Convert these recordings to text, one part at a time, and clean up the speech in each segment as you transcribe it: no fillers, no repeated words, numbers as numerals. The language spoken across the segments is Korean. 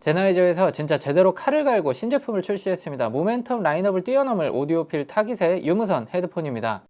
제나이저에서 진짜 제대로 칼을 갈고 신제품을 출시했습니다. 모멘텀 라인업을 뛰어넘을 오디오필 타깃의 유무선 헤드폰입니다.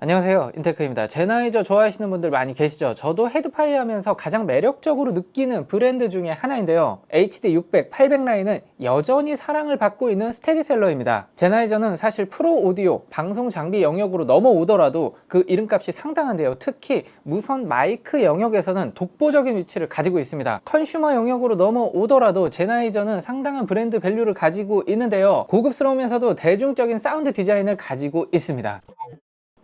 안녕하세요, 인테크입니다. 제나이저 좋아하시는 분들 많이 계시죠? 저도 헤드파이 하면서 가장 매력적으로 느끼는 브랜드 중에 하나인데요, HD 600, 800 라인은 여전히 사랑을 받고 있는 스테디셀러입니다. 제나이저는 사실 프로 오디오, 방송 장비 영역으로 넘어오더라도 그 이름값이 상당한데요, 특히 무선 마이크 영역에서는 독보적인 위치를 가지고 있습니다. 컨슈머 영역으로 넘어오더라도 제나이저는 상당한 브랜드 밸류를 가지고 있는데요, 고급스러우면서도 대중적인 사운드 디자인을 가지고 있습니다.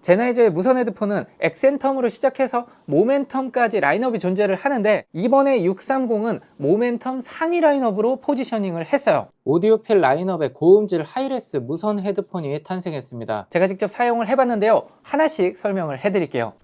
제나이저의 무선 헤드폰은 엑센텀으로 시작해서 모멘텀까지 라인업이 존재를 하는데, 이번에 630은 모멘텀 상위 라인업으로 포지셔닝을 했어요. 오디오필 라인업의 고음질 하이레스 무선 헤드폰이 탄생했습니다. 제가 직접 사용을 해봤는데요, 하나씩 설명을 해드릴게요.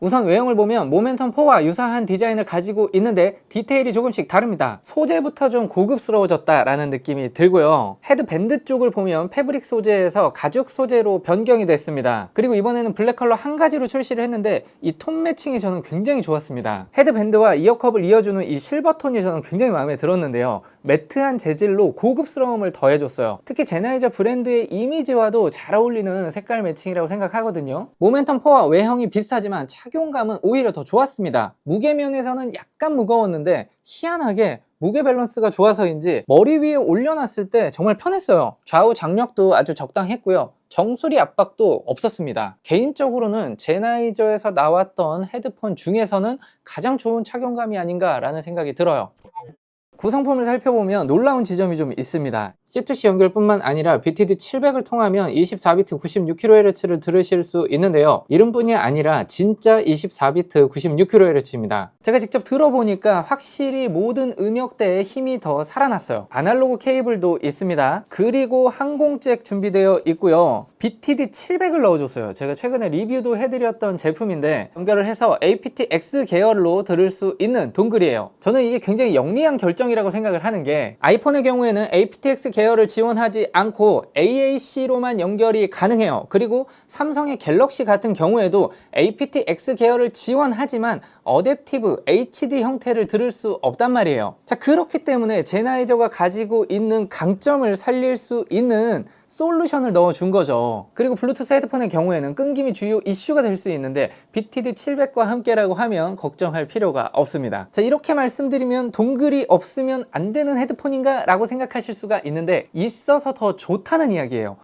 우선 외형을 보면 모멘텀4와 유사한 디자인을 가지고 있는데 디테일이 조금씩 다릅니다. 소재부터 좀 고급스러워졌다 라는 느낌이 들고요, 헤드밴드 쪽을 보면 패브릭 소재에서 가죽 소재로 변경이 됐습니다. 그리고 이번에는 블랙 컬러 한 가지로 출시를 했는데 이 톤 매칭이 저는 굉장히 좋았습니다. 헤드밴드와 이어컵을 이어주는 이 실버 톤이 저는 굉장히 마음에 들었는데요, 매트한 재질로 고급스러움을 더해줬어요. 특히 제나이저 브랜드의 이미지와도 잘 어울리는 색깔 매칭이라고 생각하거든요. 모멘텀4와 외형이 비슷하지만 착용감은 오히려 더 좋았습니다. 무게면에서는 약간 무거웠는데 희한하게 무게 밸런스가 좋아서인지 머리 위에 올려놨을 때 정말 편했어요. 좌우 장력도 아주 적당했고요, 정수리 압박도 없었습니다. 개인적으로는 제나이저에서 나왔던 헤드폰 중에서는 가장 좋은 착용감이 아닌가 라는 생각이 들어요. 구성품을 살펴보면 놀라운 지점이 좀 있습니다. C2C 연결뿐만 아니라 BTD 700을 통하면 24비트 96kHz를 들으실 수 있는데요, 이름뿐이 아니라 진짜 24비트 96kHz입니다. 제가 직접 들어보니까 확실히 모든 음역대의 힘이 더 살아났어요. 아날로그 케이블도 있습니다. 그리고 항공잭 준비되어 있고요, BTD 700을 넣어줬어요. 제가 최근에 리뷰도 해드렸던 제품인데 연결을 해서 aptX 계열로 들을 수 있는 동글이에요. 저는 이게 굉장히 영리한 결정이라고 생각을 하는 게, 아이폰의 경우에는 aptX 계열을 지원하지 않고 AAC로만 연결이 가능해요. 그리고 삼성의 갤럭시 같은 경우에도 aptX 계열을 지원하지만 어댑티브 HD 형태를 들을 수 없단 말이에요. 자, 그렇기 때문에 제나이저가 가지고 있는 강점을 살릴 수 있는 솔루션을 넣어준 거죠. 그리고 블루투스 헤드폰의 경우에는 끊김이 주요 이슈가 될 수 있는데 BTD 700과 함께라고 하면 걱정할 필요가 없습니다. 자, 이렇게 말씀드리면 동글이 없으면 안 되는 헤드폰인가 라고 생각하실 수가 있는데, 있어서 더 좋다는 이야기예요.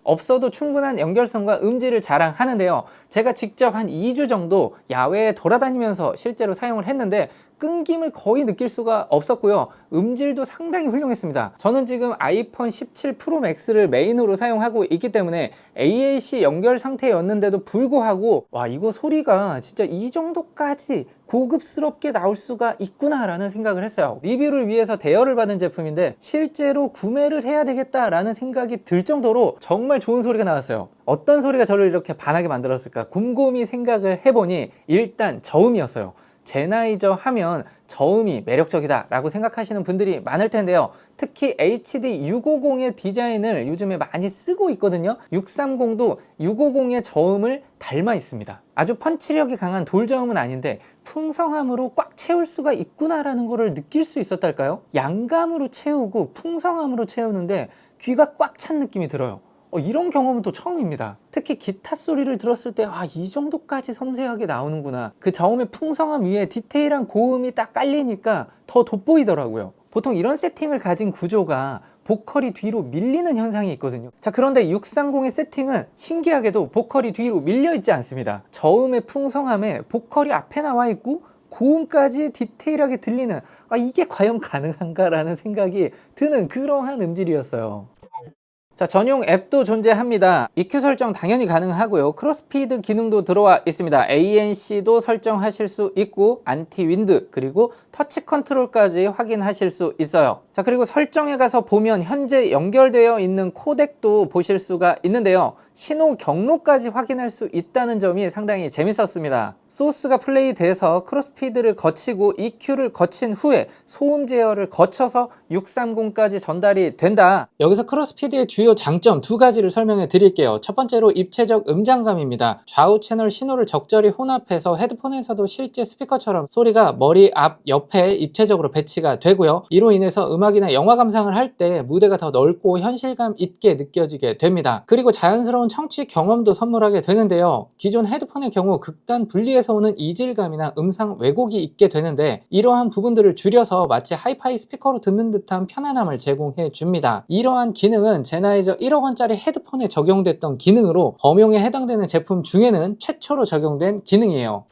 없어도 충분한 연결성과 음질을 자랑하는데요, 제가 직접 한 2주 정도 야외에 돌아다니면서 실제로 사용을 했는데 끊김을 거의 느낄 수가 없었고요, 음질도 상당히 훌륭했습니다. 저는 지금 아이폰 17 프로 맥스를 메인으로 사용하고 있기 때문에 AAC 연결 상태였는데도 불구하고 와, 이거 소리가 진짜 이 정도까지 고급스럽게 나올 수가 있구나 라는 생각을 했어요. 리뷰를 위해서 대여를 받은 제품인데 실제로 구매를 해야 되겠다 라는 생각이 들 정도로 정말 좋은 소리가 나왔어요. 어떤 소리가 저를 이렇게 반하게 만들었을까 곰곰이 생각을 해보니 일단 저음이었어요. 제나이저 하면 저음이 매력적이다 라고 생각하시는 분들이 많을 텐데요, 특히 HD 650의 디자인을 요즘에 많이 쓰고 있거든요. 630도 650의 저음을 닮아 있습니다. 아주 펀치력이 강한 돌저음은 아닌데 풍성함으로 꽉 채울 수가 있구나 라는 거를 느낄 수 있었달까요? 양감으로 채우고 풍성함으로 채우는데 귀가 꽉 찬 느낌이 들어요. 이런 경험은 또 처음입니다. 특히 기타 소리를 들었을 때 이 정도까지 섬세하게 나오는구나, 그 저음의 풍성함 위에 디테일한 고음이 딱 깔리니까 더 돋보이더라고요. 보통 이런 세팅을 가진 구조가 보컬이 뒤로 밀리는 현상이 있거든요. 자, 그런데 630의 세팅은 신기하게도 보컬이 뒤로 밀려 있지 않습니다. 저음의 풍성함에 보컬이 앞에 나와 있고 고음까지 디테일하게 들리는, 이게 과연 가능한가 라는 생각이 드는 그러한 음질이었어요. 자, 전용 앱도 존재합니다. EQ 설정 당연히 가능하고요, 크로스피드 기능도 들어와 있습니다. ANC도 설정하실 수 있고 안티 윈드, 그리고 터치 컨트롤까지 확인하실 수 있어요. 자, 그리고 설정에 가서 보면 현재 연결되어 있는 코덱도 보실 수가 있는데요, 신호 경로까지 확인할 수 있다는 점이 상당히 재밌었습니다. 소스가 플레이 돼서 크로스피드를 거치고 EQ를 거친 후에 소음 제어를 거쳐서 630까지 전달이 된다. 여기서 크로스피드의 주요 주요 장점 두 가지를 설명해 드릴게요. 첫 번째로 입체적 음장감입니다. 좌우 채널 신호를 적절히 혼합해서 헤드폰에서도 실제 스피커처럼 소리가 머리 앞 옆에 입체적으로 배치가 되고요. 이로 인해서 음악이나 영화 감상을 할 때 무대가 더 넓고 현실감 있게 느껴지게 됩니다. 그리고 자연스러운 청취 경험도 선물하게 되는데요. 기존 헤드폰의 경우 극단 분리에서 오는 이질감이나 음상 왜곡이 있게 되는데 이러한 부분들을 줄여서 마치 하이파이 스피커로 듣는 듯한 편안함을 제공해 줍니다. 이러한 기능은 제나이저 1억원짜리 헤드폰에 적용됐던 기능으로 범용에 해당되는 제품 중에는 최초로 적용된 기능이에요.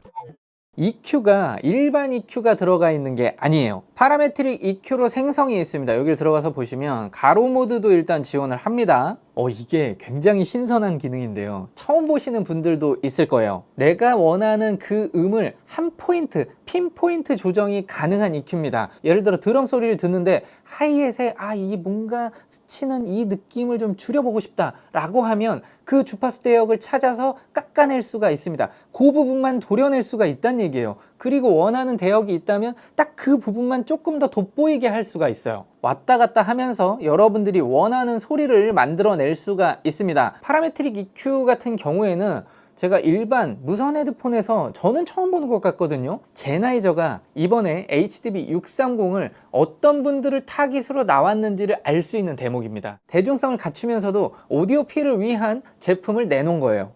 EQ가 일반 EQ가 들어가 있는 게 아니에요. 파라메트릭 EQ로 생성이 있습니다. 여기를 들어가서 보시면 가로 모드도 일단 지원을 합니다. 이게 굉장히 신선한 기능인데요. 처음 보시는 분들도 있을 거예요. 내가 원하는 그 음을 한 포인트, 핀포인트 조정이 가능한 EQ입니다. 예를 들어 드럼 소리를 듣는데 하이햇에 이 뭔가 스치는 이 느낌을 좀 줄여보고 싶다 라고 하면 그 주파수 대역을 찾아서 깎아낼 수가 있습니다. 그 부분만 도려낼 수가 있다는 얘기예요. 그리고 원하는 대역이 있다면 딱 그 부분만 조금 더 돋보이게 할 수가 있어요. 왔다 갔다 하면서 여러분들이 원하는 소리를 만들어낼 수가 있습니다. 파라메트릭 EQ 같은 경우에는 제가 일반 무선 헤드폰에서 저는 처음 보는 것 같거든요. 제나이저가 이번에 HDB630을 어떤 분들을 타깃으로 나왔는지를 알 수 있는 대목입니다. 대중성을 갖추면서도 오디오필을 위한 제품을 내놓은 거예요.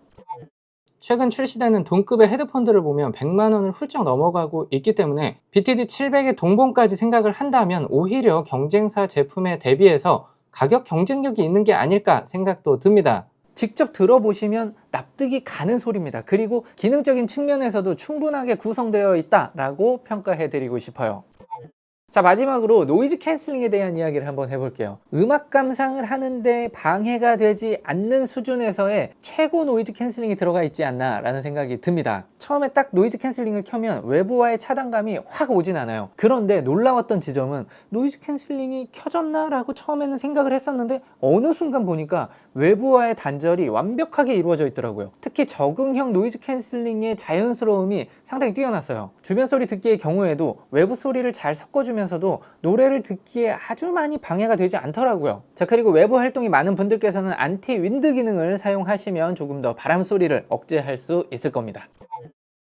최근 출시되는 동급의 헤드폰들을 보면 100만원을 훌쩍 넘어가고 있기 때문에 BTD700의 동봉까지 생각을 한다면 오히려 경쟁사 제품에 대비해서 가격 경쟁력이 있는 게 아닐까 생각도 듭니다. 직접 들어보시면 납득이 가는 소리입니다. 그리고 기능적인 측면에서도 충분하게 구성되어 있다라고 평가해 드리고 싶어요. 자, 마지막으로 노이즈 캔슬링에 대한 이야기를 한번 해볼게요. 음악 감상을 하는데 방해가 되지 않는 수준에서의 최고 노이즈 캔슬링이 들어가 있지 않나 라는 생각이 듭니다. 처음에 딱 노이즈 캔슬링을 켜면 외부와의 차단감이 확 오진 않아요. 그런데 놀라웠던 지점은 노이즈 캔슬링이 켜졌나 라고 처음에는 생각을 했었는데 어느 순간 보니까 외부와의 단절이 완벽하게 이루어져 있더라고요. 특히 적응형 노이즈 캔슬링의 자연스러움이 상당히 뛰어났어요. 주변 소리 듣기의 경우에도 외부 소리를 잘 섞어주면 면서도 노래를 듣기에 아주 많이 방해가 되지 않더라고요. 자, 그리고 외부 활동이 많은 분들께서는 안티 윈드 기능을 사용하시면 조금 더 바람 소리를 억제할 수 있을 겁니다.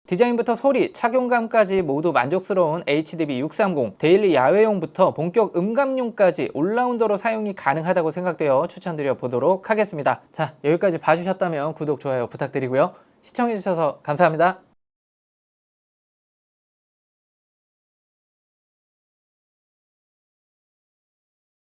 디자인부터 소리, 착용감까지 모두 만족스러운 HDB630 데일리 야외용부터 본격 음감용까지 올라운더로 사용이 가능하다고 생각되어 추천드려 보도록 하겠습니다. 자, 여기까지 봐주셨다면 구독, 좋아요 부탁드리고요. 시청해주셔서 감사합니다.